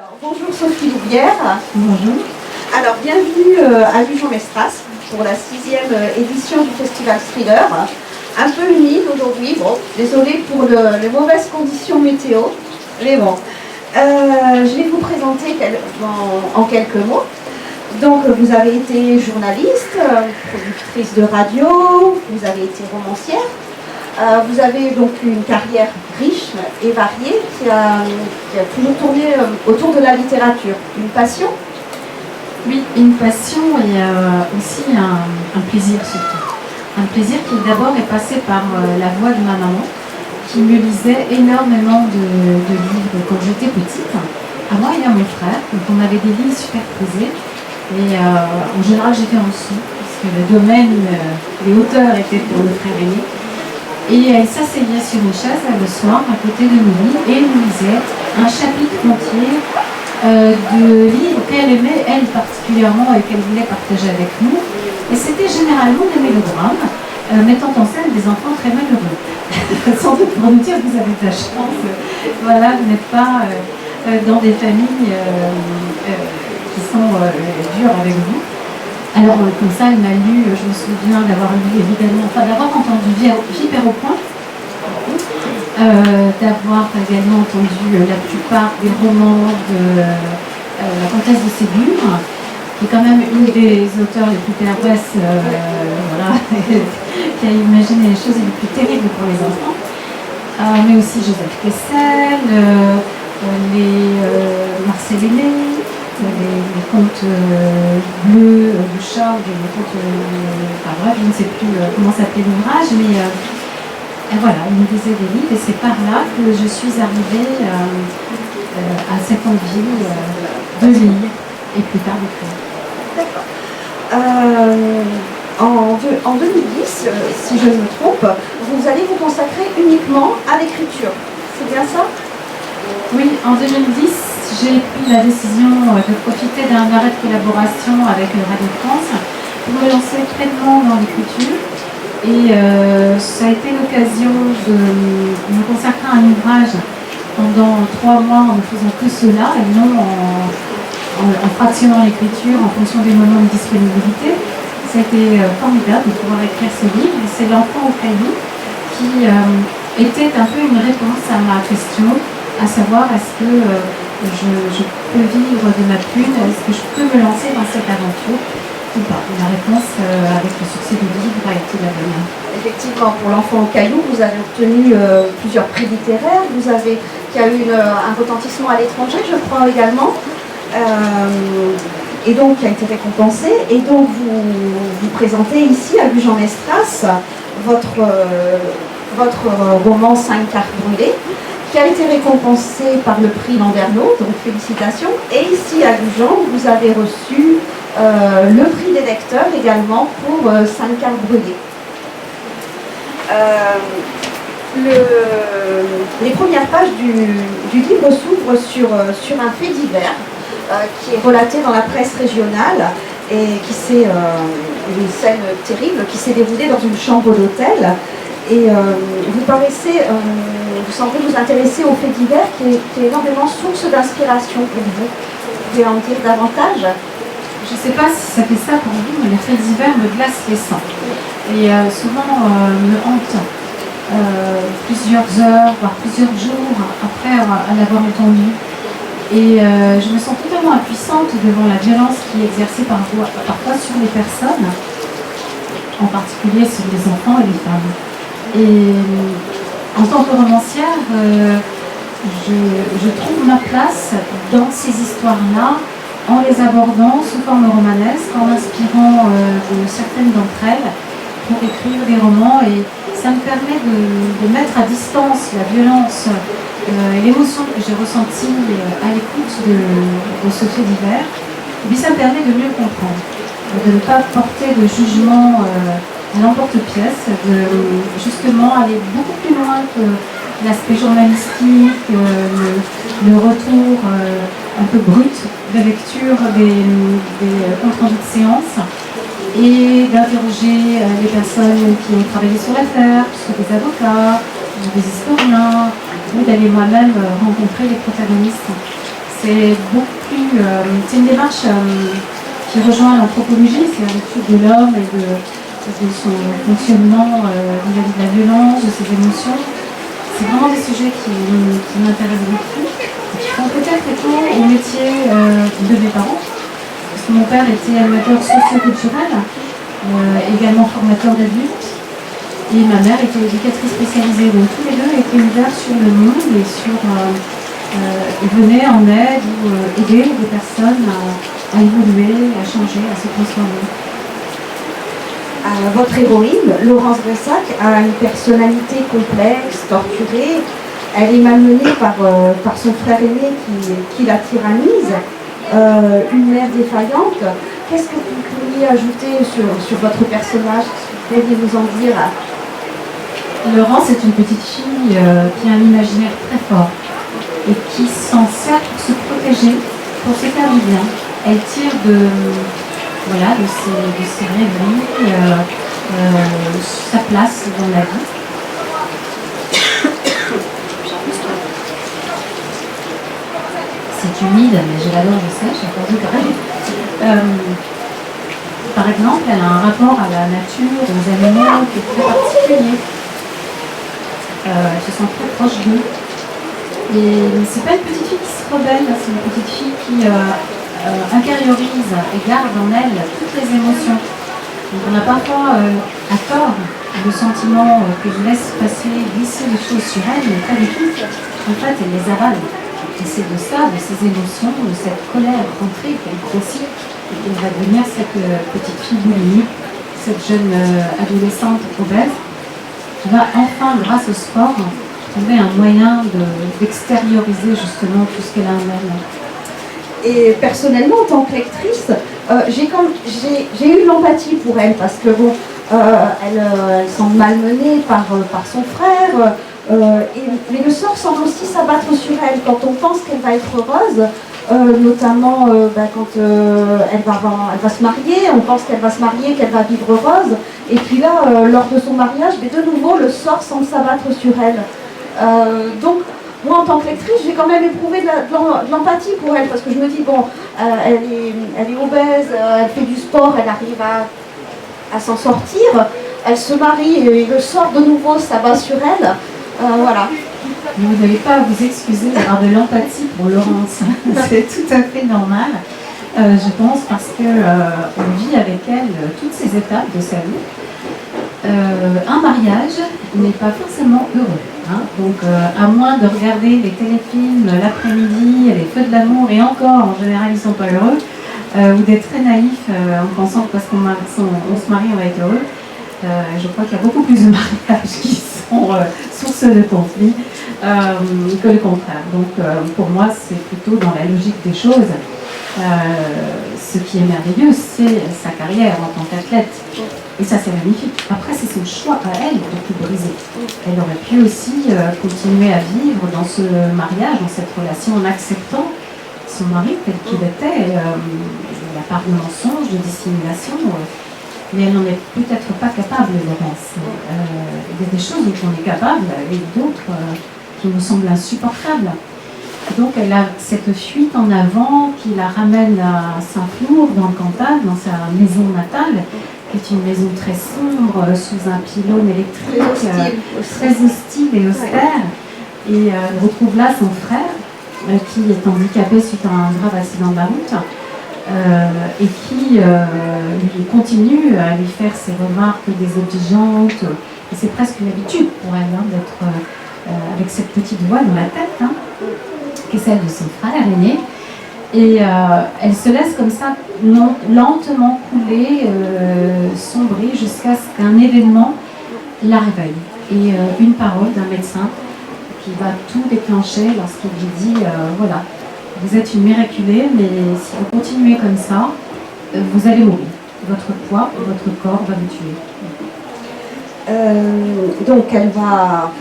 Alors, bonjour Sophie Louvière. Bonjour. Alors, bienvenue à Lujon-Mestras pour la 6e édition du Festival Thriller. Un peu humide aujourd'hui, bon, désolée pour les mauvaises conditions météo, mais bon. Je vais vous présenter en quelques mots. Donc, vous avez été journaliste, productrice de radio, vous avez été romancière. Vous avez donc une carrière riche et variée qui a toujours tourné autour de la littérature. Une passion? Oui, une passion et aussi un plaisir surtout. Un plaisir qui d'abord est passé par la voix de ma maman, qui me lisait énormément de livres quand j'étais petite, à moi et à mon frère. Donc on avait des livres superposés et en général j'étais en dessous, parce que le domaine, les auteurs étaient pour le frère aîné. Et elle s'asseyait sur une chaise le soir à côté de nous et nous lisait un chapitre entier de livres qu'elle aimait, elle particulièrement, et qu'elle voulait partager avec nous. Et c'était généralement des mélodrames, mettant en scène des enfants très malheureux. Sans doute pour nous dire que vous avez de la chance, voilà, vous n'êtes pas dans des familles qui sont dures avec vous. Alors comme ça, elle m'a lu, je me souviens d'avoir lu évidemment, enfin d'avoir entendu Vipère au point, d'avoir également entendu la plupart des romans de la comtesse de Ségur, qui est quand même une des auteurs les plus perverses, voilà, qui a imaginé les choses les plus terribles pour les enfants, mais aussi Joseph Kessel, Marcel Aîné, les contes bleus du chat, ou les contes, enfin bref, je ne sais plus comment s'appelait l'ouvrage, mais voilà, il me disait des livres et c'est par là que je suis arrivée à cette envie de lire et plus tard d'écrire. D'accord. En 2010, si je ne me trompe, vous allez vous consacrer uniquement à l'écriture. C'est bien ça? Oui, en 2010, j'ai pris la décision de profiter d'un arrêt de collaboration avec Radio France pour me lancer pleinement dans l'écriture. Et ça a été l'occasion de me consacrer à un ouvrage pendant 3 mois en ne faisant que cela et non en fractionnant l'écriture en fonction des moments de disponibilité. Ça a été formidable de pouvoir écrire ce livre. Et c'est L'enfant au caillou qui était un peu une réponse à ma question, à savoir est-ce que je peux vivre de ma plume, est-ce que je peux me lancer dans cette aventure ou pas? La réponse avec le succès du livre a été la bonne. Effectivement, pour L'enfant au caillou, vous avez obtenu plusieurs prix littéraires, qui a eu un retentissement à l'étranger, je crois également, et donc qui a été récompensé. Et donc vous présentez ici à Lujon-Mestras votre roman 5 cartes brûlées, qui a été récompensé par le prix Landerneau, donc félicitations. Et ici à Lujon, vous avez reçu le prix des lecteurs également pour 5 cartes brûlées. Les premières pages du livre s'ouvrent sur un fait divers qui est relaté dans la presse régionale et une scène terrible qui s'est déroulée dans une chambre d'hôtel. Et vous semblez vous intéresser aux faits divers qui est énormément source d'inspiration pour vous. Vous pouvez en dire davantage? Je ne sais pas si ça fait ça pour vous, mais les faits divers me glacent les sangs. Et souvent me hantent plusieurs heures, voire plusieurs jours après l'avoir entendu. Et je me sens totalement impuissante devant la violence qui est exercée parfois sur les personnes, en particulier sur les enfants et les femmes. Et en tant que romancière, je trouve ma place dans ces histoires-là en les abordant sous forme romanesque, en m'inspirant de certaines d'entre elles pour écrire des romans. Et ça me permet de mettre à distance la violence et l'émotion que j'ai ressentie à l'écoute de ce fait divers. Et puis ça me permet de mieux comprendre, de ne pas porter de jugement à l'emporte-pièce, de justement aller beaucoup plus loin que l'aspect journalistique, le retour un peu brut de lecture des comptes rendus de séance, et d'interroger les personnes qui ont travaillé sur l'affaire, soit des avocats, des historiens, ou d'aller moi-même rencontrer les protagonistes. c'est beaucoup plus... c'est une démarche qui rejoint l'anthropologie, c'est l'étude de l'homme et de son fonctionnement vis-à-vis de la violence, de ses émotions. C'est vraiment des sujets qui m'intéressent beaucoup, qui font peut-être écho au métier de mes parents. Parce que mon père était animateur socio-culturel, également formateur d'adultes, et ma mère était éducatrice spécialisée. Donc tous les deux étaient ouverts sur le monde et ils venaient en aide ou aider des personnes à évoluer, à changer, à se transformer. Votre héroïne, Laurence Bressac, a une personnalité complexe, torturée. Elle est malmenée par son frère aîné qui la tyrannise, une mère défaillante. Qu'est-ce que vous pourriez ajouter sur votre personnage? Qu'est-ce que vous pourriez nous en dire? Laurence est une petite fille qui a un imaginaire très fort et qui s'en sert pour se protéger, pour se faire du bien. Elle tire de ses rêveries, sa place dans la vie. C'est humide, mais je l'adore, je sais, j'ai entendu parler. Par exemple, elle a un rapport à la nature, aux animaux qui est très particulier. Elle se sent très proche d'eux. Et c'est pas une petite fille qui se rebelle, c'est une petite fille qui intériorise et garde en elle toutes les émotions. Donc on a parfois à tort le sentiment que je laisse passer, glisser les choses sur elle, mais pas du tout. En fait, elle les avale. Et c'est de ça, de ces émotions, de cette colère rentrée qu'elle grossit et qu'elle va devenir cette petite fille boulimique, cette jeune adolescente obèse, qui va enfin, grâce au sport, trouver un moyen d'extérioriser justement tout ce qu'elle a en elle. Et personnellement, en tant que lectrice, j'ai eu de l'empathie pour elle parce que bon, elle semble malmenée par son frère, mais le sort semble aussi s'abattre sur elle quand on pense qu'elle va être heureuse, notamment quand elle va se marier, on pense qu'elle va se marier, qu'elle va vivre heureuse, et puis là, lors de son mariage, mais de nouveau, le sort semble s'abattre sur elle. Donc, moi, en tant que lectrice, j'ai quand même éprouvé de l'empathie pour elle, parce que je me dis, bon, elle est obèse, elle fait du sport, elle arrive à s'en sortir, elle se marie et le sort de nouveau s'abat sur elle. Voilà. Vous n'avez pas à vous excuser d'avoir de l'empathie pour Laurence, c'est tout à fait normal, je pense, parce qu'on vit avec elle toutes ces étapes de sa vie. Un mariage n'est pas forcément heureux. Hein. Donc, à moins de regarder les téléfilms l'après-midi, les feux de l'amour, et encore, en général, ils ne sont pas heureux, ou d'être très naïf en pensant que parce qu'on se marie, on va être heureux. Je crois qu'il y a beaucoup plus de mariages qui sont source de conflits que le contraire. Donc, pour moi, c'est plutôt dans la logique des choses. Ce qui est merveilleux, c'est sa carrière en tant qu'athlète. Et ça, c'est magnifique. Après, c'est son choix à elle de tout briser. Elle aurait pu aussi continuer à vivre dans ce mariage, dans cette relation, en acceptant son mari tel qu'il était. La part de mensonge, de dissimulation. Mais elle n'en est peut-être pas capable, Laurence. Il y a des choses dont on est capable et d'autres qui nous semblent insupportables. Donc elle a cette fuite en avant qui la ramène à Saint-Flour, dans le Cantal, dans sa maison natale, qui est une maison très sombre, sous un pylône électrique, très hostile et austère. Et elle retrouve là son frère, qui est handicapé suite à un grave accident de la route, et qui lui continue à lui faire ses remarques désobligeantes. Et c'est presque une habitude pour elle d'être avec cette petite voix dans la tête, qui est celle de son frère aîné. Et elle se laisse comme ça lentement couler, sombrer, jusqu'à ce qu'un événement la réveille. Et une parole d'un médecin qui va tout déclencher lorsqu'il lui dit voilà, vous êtes une miraculée, mais si vous continuez comme ça, vous allez mourir. Votre poids, votre corps va vous tuer. Donc elle va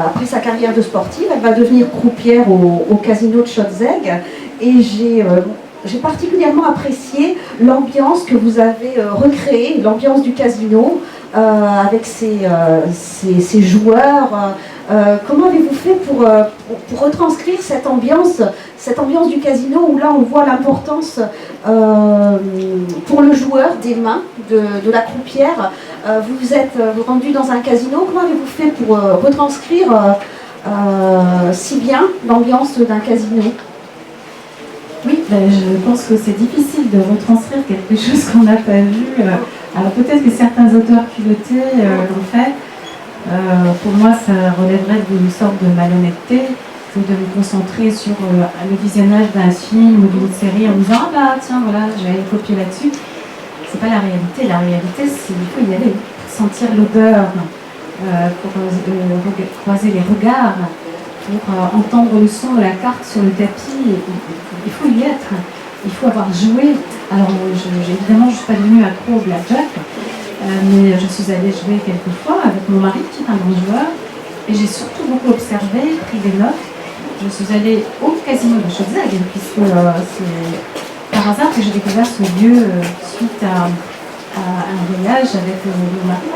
après sa carrière de sportive, elle va devenir croupière au casino de Schottzegg. Et j'ai particulièrement apprécié l'ambiance que vous avez recréée, l'ambiance du casino, avec ces joueurs. Comment avez-vous fait pour retranscrire cette ambiance du casino où là on voit l'importance pour le joueur des mains de la croupière. Vous vous êtes rendu dans un casino, comment avez-vous fait pour retranscrire si bien l'ambiance d'un casino? Oui, je pense que c'est difficile de retranscrire quelque chose qu'on n'a pas vu. Alors peut-être que certains auteurs culottés l'ont fait. Pour moi, ça relèverait d'une sorte de malhonnêteté que de me concentrer sur le visionnage d'un film ou d'une série en me disant « Ah bah tiens, voilà, je vais copier là-dessus ». C'est pas la réalité. La réalité, c'est qu'il faut y aller, sentir l'odeur, pour croiser les regards, pour entendre le son de la carte sur le tapis. Il faut y être. Il faut avoir joué. Alors, évidemment, je ne suis pas devenue accro au blackjack, mais je suis allée jouer quelques fois avec mon mari, qui est un grand joueur, et j'ai surtout beaucoup observé, pris des notes. Je suis allée au casino de Chaudzeg, puisque c'est par hasard que j'ai découvert ce lieu suite à un voyage avec mon mari.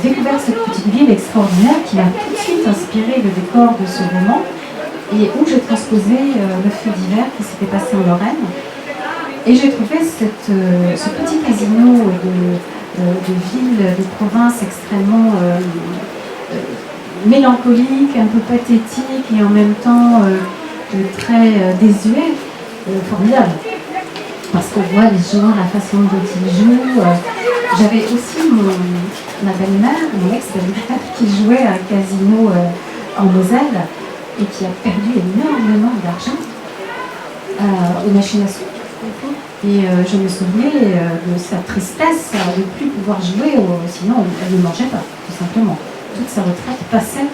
J'ai découvert cette petite ville extraordinaire qui m'a tout de suite inspiré le décor de ce roman et où j'ai transposé le fait divers qui s'était passé en Lorraine. Et j'ai trouvé ce petit casino de ville, de province extrêmement mélancolique, un peu pathétique et en même temps très désuet, formidable. Parce qu'on voit les joueurs, la façon dont ils jouent. J'avais aussi ma belle-mère, mon ex-belle-mère, qui jouait à un casino en Moselle et qui a perdu énormément d'argent aux machines à sous. Et je me souvenais de sa tristesse de ne plus pouvoir jouer, sinon elle ne mangeait pas, tout simplement. Toute sa retraite passait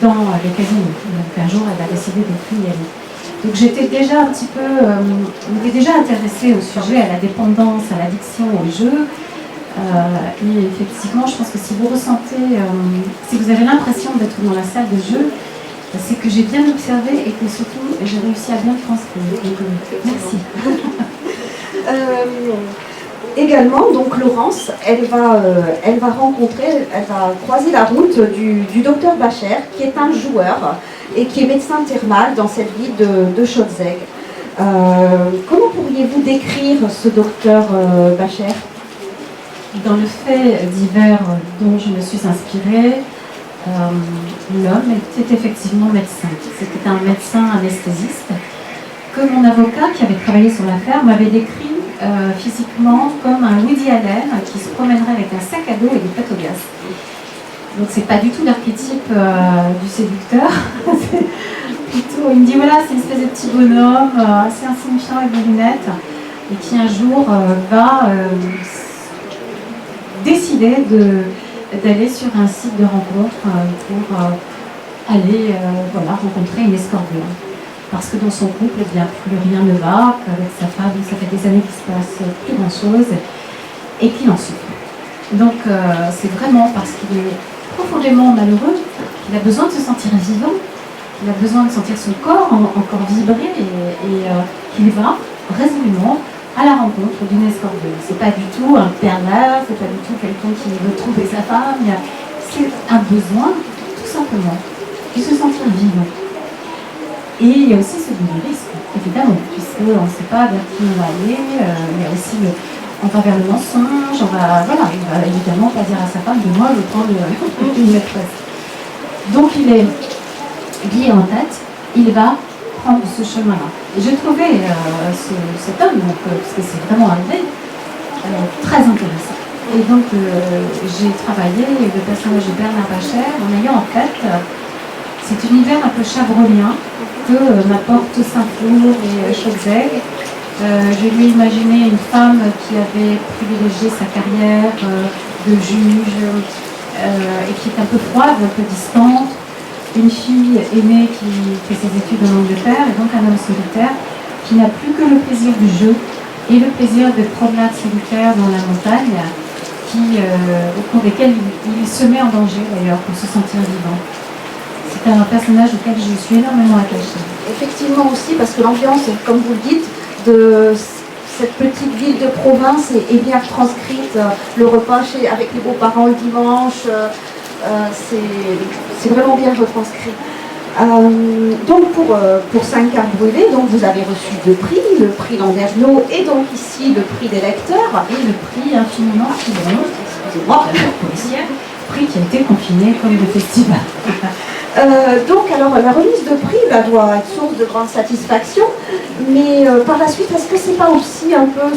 dans les casinos. Donc un jour, elle a décidé de ne plus y aller. Donc j'étais déjà un petit peu, intéressée au sujet, à la dépendance, à l'addiction au jeu. Et effectivement, je pense que si vous ressentez, si vous avez l'impression d'être dans la salle de jeu, c'est que j'ai bien observé et que surtout j'ai réussi à bien le transcrire. Donc, merci. Également, donc Laurence, elle va croiser la route du docteur Bacher, qui est un joueur et qui est médecin thermal dans cette ville de Chaudzeg. Comment pourriez-vous décrire ce docteur Bacher? Dans le fait divers dont je me suis inspirée, l'homme était effectivement médecin. C'était un médecin anesthésiste que mon avocat, qui avait travaillé sur l'affaire, m'avait décrit physiquement comme un Woody Allen qui se promènerait avec un sac à dos et des pâtes au gaz. Donc c'est pas du tout l'archétype du séducteur. Plutôt, il me dit voilà, c'est une espèce de petit bonhomme assez insignifiant avec des lunettes et qui un jour va décider d'aller sur un site de rencontre pour aller rencontrer une escorte. Parce que dans son couple, eh bien, plus rien ne va, qu'avec sa femme, ça fait des années qu'il se passe plus grand-chose et qu'il en souffre. Donc c'est vraiment parce qu'il est profondément malheureux qu'il a besoin de se sentir vivant, qu'il a besoin de sentir son corps encore vibrer et qu'il va résolument à la rencontre d'une escorteuse. C'est pas du tout un pervers, c'est pas du tout quelqu'un qui veut trouver sa femme, c'est un besoin, tout simplement, de se sentir vivant. Et il y a aussi celui du risque, évidemment, puisqu'on ne sait pas vers qui on va aller, il y a aussi on va vers le mensonge, il va évidemment pas dire à sa femme de moi je prends une maîtresse. Donc il est lié en tête, il va prendre ce chemin-là. Et j'ai trouvé cet homme, parce que c'est vraiment arrivé, très intéressant. Et donc j'ai travaillé le personnage de Bernard Bacher en ayant en tête cet univers un peu chabrolien que m'apporte Saint-Flour et Chaudzeg. Je lui ai imaginé une femme qui avait privilégié sa carrière de juge et qui est un peu froide, un peu distante. Une fille aînée qui fait ses études en Angleterre et donc un homme solitaire qui n'a plus que le plaisir du jeu et le plaisir de promenades solitaires dans la montagne au cours desquelles il se met en danger d'ailleurs pour se sentir vivant. C'est un personnage auquel je suis énormément attachée. Effectivement aussi, parce que l'ambiance, comme vous le dites, de cette petite ville de province est bien transcrite. Le repas avec les beaux-parents le dimanche, c'est vraiment bien retranscrit. Donc pour 5 cartes brûlées, donc vous avez reçu 2 prix, le prix Landerneau et donc ici le prix des lecteurs. Et le prix Infiniment Fidèle, excusez-moi, prix qui a été confiné comme le festival. Donc alors la remise de prix doit être source de grande satisfaction, mais par la suite, est-ce que c'est pas aussi un peu,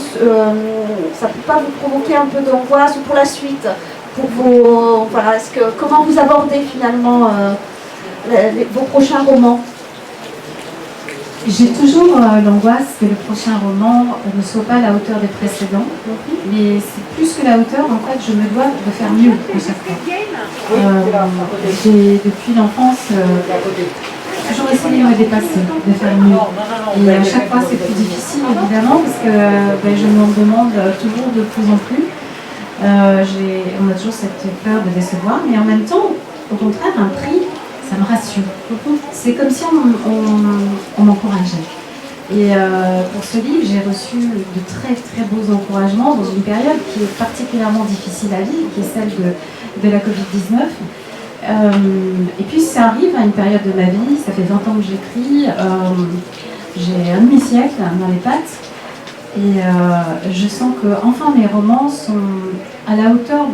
ça peut pas vous provoquer un peu d'angoisse pour la suite, pour vos, voilà, comment vous abordez finalement vos prochains romans? J'ai toujours l'angoisse que le prochain roman ne soit pas à la hauteur des précédents, mais c'est plus que la hauteur, en fait, je me dois de faire mieux à chaque fois. J'ai, depuis l'enfance, toujours essayé de me dépasser, de faire mieux. Et à chaque fois, c'est plus difficile, évidemment, parce que je m'en demande toujours de plus en plus. On a toujours cette peur de décevoir, mais en même temps, au contraire, un prix, ça me rassure. C'est comme si on m'encourageait. Et pour ce livre, j'ai reçu de très très beaux encouragements dans une période qui est particulièrement difficile à vivre, qui est celle de la Covid-19. Et puis ça arrive à une période de ma vie, ça fait 20 ans que j'écris, j'ai un demi-siècle dans les pattes, et je sens que enfin mes romans sont à la hauteur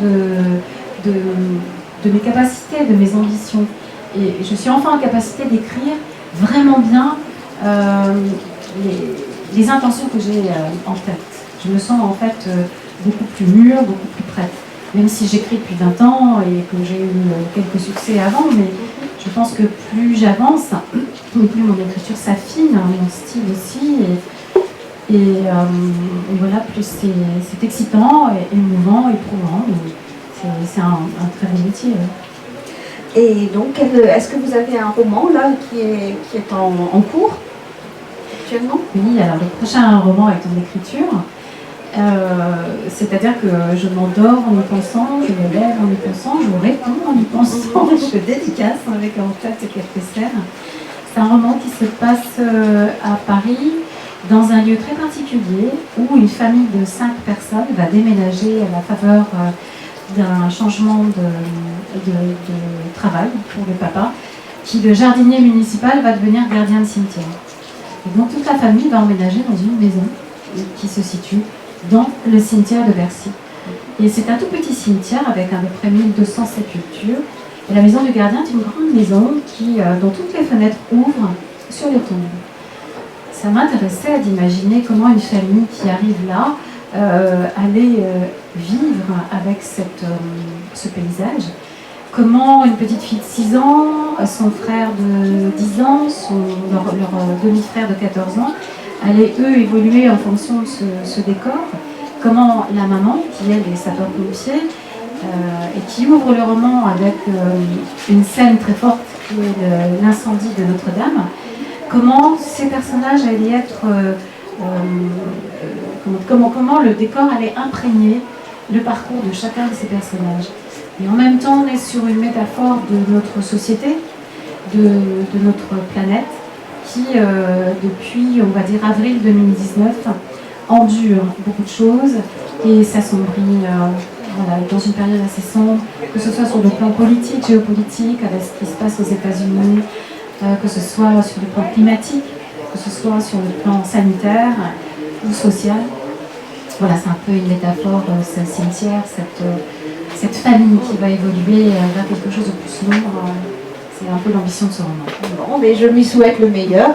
de mes capacités, de mes ambitions. Et je suis enfin en capacité d'écrire vraiment bien les intentions que j'ai en tête. Je me sens en fait beaucoup plus mûre, beaucoup plus prête. Même si j'écris depuis 20 ans et que j'ai eu quelques succès avant, mais je pense que plus j'avance, plus mon écriture s'affine, mon style aussi, et voilà, plus c'est excitant, émouvant, éprouvant. C'est un très beau métier. Et donc, est-ce que vous avez un roman là qui est en cours actuellement? Oui, alors le prochain roman est en écriture. C'est-à-dire que je m'endors en y pensant, je me lève en y pensant, je réponds en y pensant, je dédicace avec en tête quelques scènes. C'est un roman qui se passe à Paris, dans un lieu très particulier, où une famille de 5 personnes va déménager à la faveur d'un changement de travail pour le papa, qui de jardinier municipal va devenir gardien de cimetière. Et donc toute la famille va emménager dans une maison qui se situe dans le cimetière de Bercy. Et c'est un tout petit cimetière avec à peu près 1200 sépultures. Et la maison du gardien est une grande maison dont toutes les fenêtres ouvrent sur les tombes. Ça m'intéressait d'imaginer comment une famille qui arrive là allait vivre avec ce paysage. Comment une petite fille de 6 ans, son frère de 10 ans, leur demi-frère de 14 ans, allaient eux évoluer en fonction de ce décor. Comment la maman, qui elle est sapeur-pompier, et qui ouvre le roman avec une scène très forte qui est l'incendie de Notre-Dame, comment ces personnages allaient être, comment le décor allait imprégner le parcours de chacun de ces personnages. Et en même temps, on est sur une métaphore de notre société, de notre planète, qui, depuis, on va dire, avril 2019, endure beaucoup de choses et s'assombrit voilà, dans une période assez sombre, que ce soit sur le plan politique, géopolitique, avec ce qui se passe aux États-Unis, que ce soit sur le plan climatique, que ce soit sur le plan sanitaire ou social. Voilà, c'est un peu une métaphore, ce cimetière, cette famille qui va évoluer vers quelque chose de plus sombre. C'est un peu l'ambition de ce roman. Bon, mais je lui souhaite le meilleur,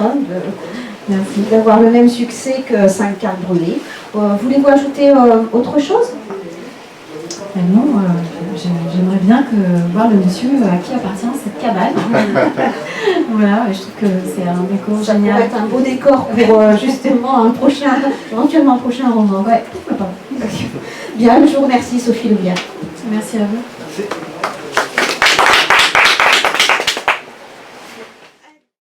d'avoir le même succès que 5 cartes brûlées. Voulez-vous ajouter autre chose? Non, j'aimerais bien voir le monsieur à qui appartient cette cabane. Voilà, je trouve que c'est un décor Ça génial. pourrait être un beau décor pour justement éventuellement un prochain roman. Ouais, pourquoi pas. Bien, je vous remercie Sophie Louvière. Merci à vous.